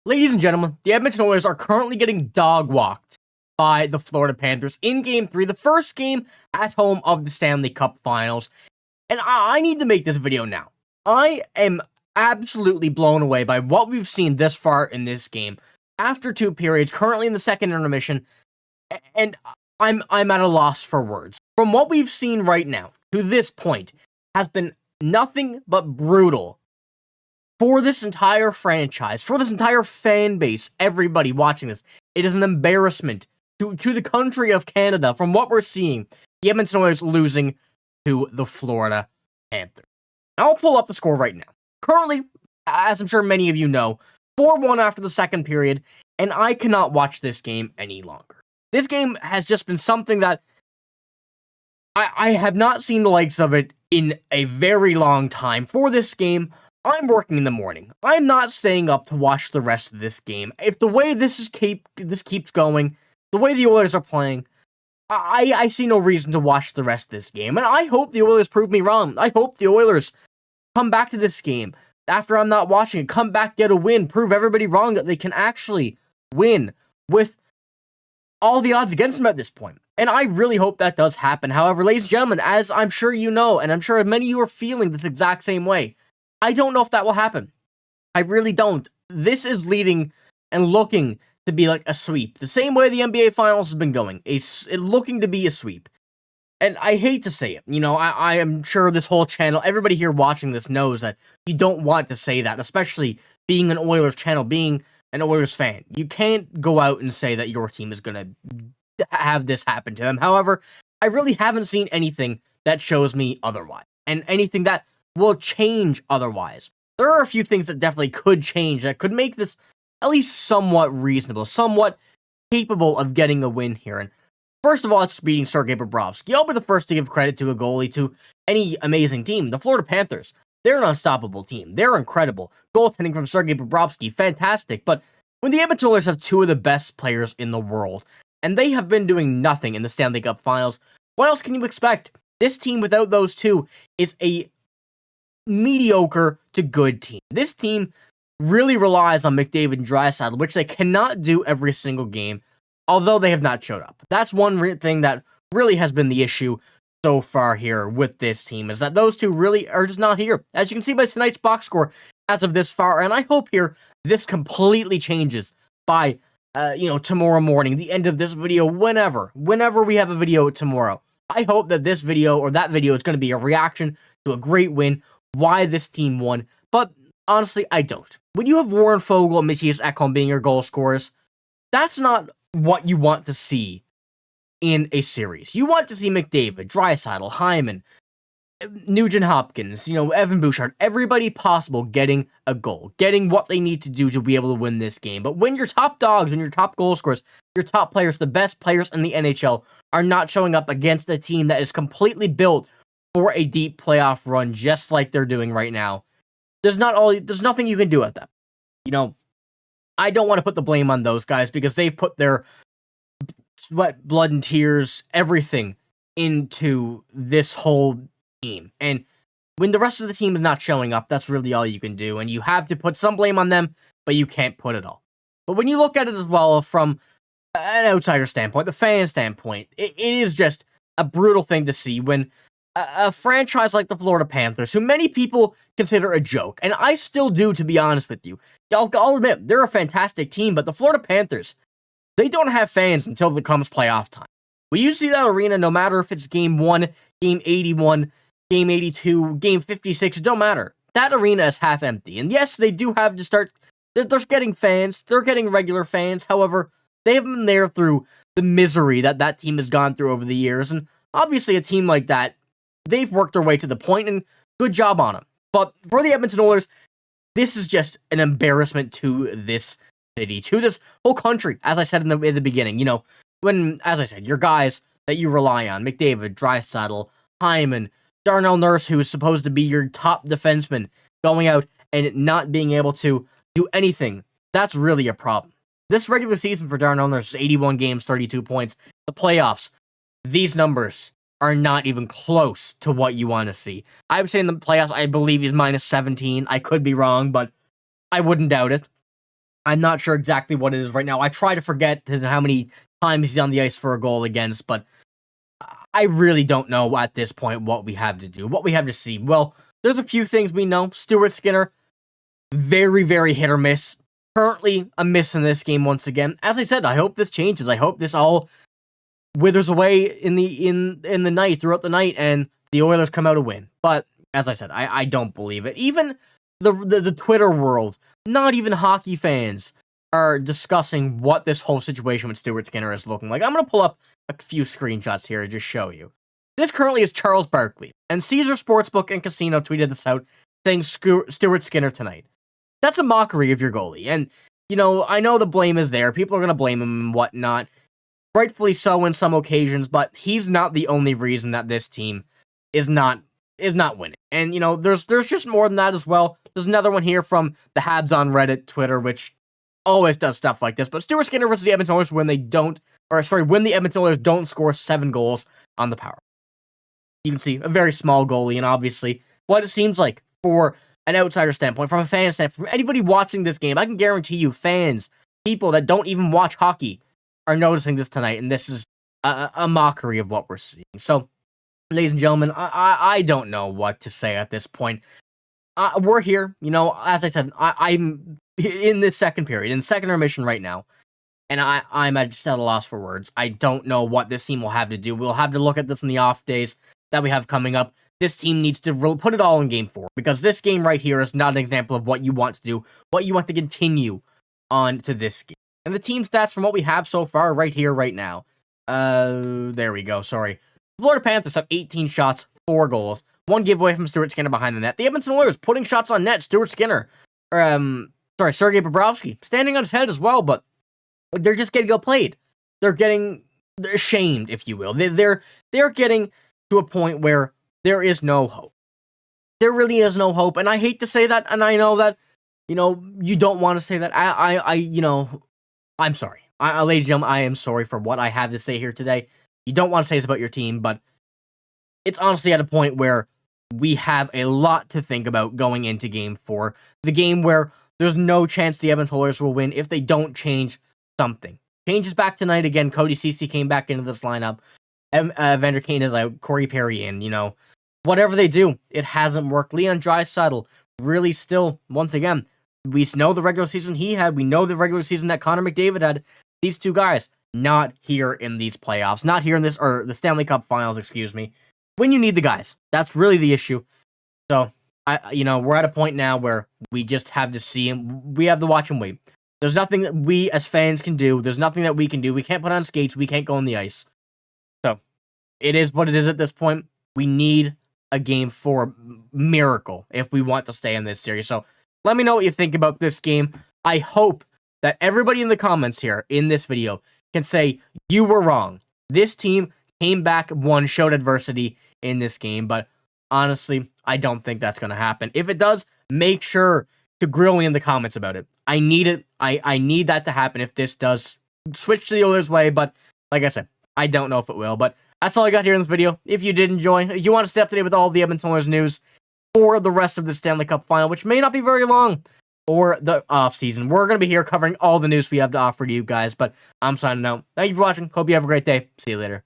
Ladies and gentlemen, the Edmonton Oilers are currently getting dog-walked by the Florida Panthers in Game 3, the first game at home of the Stanley Cup Finals. And I need to make this video now. I am absolutely blown away by what we've seen this far in this game. After 2 periods, currently in the second intermission, and I'm at a loss for words. From what we've seen right now, to this point, has been nothing but brutal for this entire franchise, for this entire fan base, everybody watching this. It is an embarrassment to the country of Canada from what we're seeing. The Edmonton Oilers losing to the Florida Panthers. I'll pull up the score right now. Currently, as I'm sure many of you know, 4-1 after the second period, and I cannot watch this game any longer. This game has just been something that I have not seen the likes of it in a very long time. For this game, I'm working in the morning. I'm not staying up to watch the rest of this game. If the way this keeps going, the way the Oilers are playing, I see no reason to watch the rest of this game. And I hope the Oilers prove me wrong. I hope the Oilers come back to this game after I'm not watching it, come back, get a win, prove everybody wrong that they can actually win with all the odds against them at this point. And I really hope that does happen. However, ladies and gentlemen, as I'm sure you know, and I'm sure many of you are feeling this exact same way, I don't know if that will happen. I really don't. This is leading and looking to be like a sweep. The same way the NBA Finals has been going. Looking to be a sweep. And I hate to say it. You know, I am sure this whole channel, everybody here watching this knows that you don't want to say that, especially being an Oilers channel, being an Oilers fan. You can't go out and say that your team is going to have this happen to them. However, I really haven't seen anything that shows me otherwise. And anything that will change otherwise. There are a few things that definitely could change, that could make this at least somewhat reasonable, somewhat capable of getting a win here. And first of all, it's beating Sergei Bobrovsky. I'll be the first to give credit to a goalie, to any amazing team. The Florida Panthers, they're an unstoppable team. They're incredible. Goaltending from Sergei Bobrovsky, fantastic. But when the Edmonton Oilers have 2 of the best players in the world, and they have been doing nothing in the Stanley Cup Finals, what else can you expect? This team without those 2 is a mediocre to good team. This team really relies on McDavid and Draisaitl, which they cannot do every single game, although they have not showed up. That's one thing that really has been the issue so far here with this team, is that those 2 really are just not here. As you can see by tonight's box score as of this far, and I hope here this completely changes by, tomorrow morning, the end of this video, whenever we have a video tomorrow. I hope that this video or that video is going to be a reaction to a great win, why this team won, but honestly, I don't. When you have Warren Foegele and Mattias Ekholm being your goal scorers, that's not what you want to see in a series. You want to see McDavid, Draisaitl, Hyman, Nugent-Hopkins, Evan Bouchard, everybody possible getting a goal, getting what they need to do to be able to win this game. But when your top dogs, when your top goal scorers, your top players, the best players in the NHL, are not showing up against a team that is completely built for a deep playoff run, just like they're doing right now, there's nothing you can do with them. I don't want to put the blame on those guys because they've put their sweat, blood, and tears, everything into this whole team. And when the rest of the team is not showing up, that's really all you can do. And you have to put some blame on them, but you can't put it all. But when you look at it as well from an outsider standpoint, the fan standpoint, it is just a brutal thing to see when a franchise like the Florida Panthers, who many people consider a joke, and I still do, to be honest with you. I'll admit, they're a fantastic team, but the Florida Panthers, they don't have fans until it comes playoff time. When you see that arena, no matter if it's Game 1, Game 81, Game 82, Game 56, it don't matter. That arena is half empty. And yes, they do have to start, they're getting fans, they're getting regular fans. However, they haven't been there through the misery that team has gone through over the years. And obviously a team like that, they've worked their way to the point, and good job on them. But for the Edmonton Oilers, this is just an embarrassment to this city, to this whole country, as I said in the beginning. When, as I said, your guys that you rely on, McDavid, Draisaitl, Hyman, Darnell Nurse, who is supposed to be your top defenseman, going out and not being able to do anything, that's really a problem. This regular season for Darnell Nurse is 81 games, 32 points. The playoffs, these numbers are not even close to what you want to see. I would say in the playoffs, I believe he's minus 17. I could be wrong, but I wouldn't doubt it. I'm not sure exactly what it is right now. I try to forget how many times he's on the ice for a goal against, but I really don't know at this point what we have to do, what we have to see. Well, there's a few things we know. Stuart Skinner, very, very hit or miss. Currently a miss in this game once again. As I said, I hope this changes. I hope this all withers away in the night, throughout the night, and the Oilers come out a win. But as I said, I don't believe it. Even the Twitter world, not even hockey fans, are discussing what this whole situation with Stuart Skinner is looking like. I'm going to pull up a few screenshots here to just show you. This currently is Charles Barkley, and Caesar Sportsbook and Casino tweeted this out, saying Stuart Skinner tonight. That's a mockery of your goalie, and, you know, I know the blame is there. People are going to blame him and whatnot. Rightfully so in some occasions, but he's not the only reason that this team is not winning. And, you know, there's just more than that as well. There's another one here from the Habs on Reddit, Twitter, which always does stuff like this. But Stuart Skinner versus the Edmonton Oilers when the Edmonton Oilers don't score 7 goals on the power. You can see a very small goalie, and obviously what it seems like for an outsider standpoint, from a fan standpoint, from anybody watching this game, I can guarantee you fans, people that don't even watch hockey, are noticing this tonight, and this is a mockery of what we're seeing. So, ladies and gentlemen, I don't know what to say at this point. We're here, you know, as I said, I'm in this second period, in second intermission right now, and I'm just at a loss for words. I don't know what this team will have to do. We'll have to look at this in the off days that we have coming up. This team needs to put it all in Game 4, because this game right here is not an example of what you want to do, what you want to continue on to this game. And the team stats from what we have so far right here, right now. There we go, sorry. Florida Panthers have 18 shots, 4 goals, 1 giveaway from Stuart Skinner behind the net. The Edmonton Oilers putting shots on net, Stuart Skinner, Sergei Bobrovsky, standing on his head as well, but they're just getting outplayed. They're shamed, if you will. They're getting to a point where there is no hope. There really is no hope, and I hate to say that, and I know that, you know, you don't want to say that. You know, I'm sorry. Ladies and gentlemen, I am sorry for what I have to say here today. You don't want to say this about your team, but it's honestly at a point where we have a lot to think about going into Game 4. The game where there's no chance the Edmonton Oilers will win if they don't change something. Changes back tonight again. Cody Ceci came back into this lineup. Evander Kane is like Corey Perry, and, you know, whatever they do, it hasn't worked. Leon Draisaitl really still, once again, we know the regular season he had. We know the regular season that Connor McDavid had. These two guys, not here in these playoffs. Not here in this, or the Stanley Cup Finals, excuse me. When you need the guys. That's really the issue. So, you know, we're at a point now where we just have to see, and we have to watch and wait. There's nothing that we as fans can do. There's nothing that we can do. We can't put on skates. We can't go on the ice. So, it is what it is at this point. We need a Game 4 miracle if we want to stay in this series. So, let me know what you think about this game. I hope that everybody in the comments here in this video can say, you were wrong. This team came back, won, showed adversity in this game, but honestly, I don't think that's going to happen. If it does, make sure to grill me in the comments about it. I need it. I need that to happen if this does switch to the Oilers' way, but like I said, I don't know if it will, but that's all I got here in this video. If you did enjoy, if you want to stay up to date with all of the Edmonton Oilers news for the rest of the Stanley Cup Final, which may not be very long, or the offseason, we're going to be here covering all the news we have to offer to you guys, but I'm signing out. Thank you for watching. Hope you have a great day. See you later.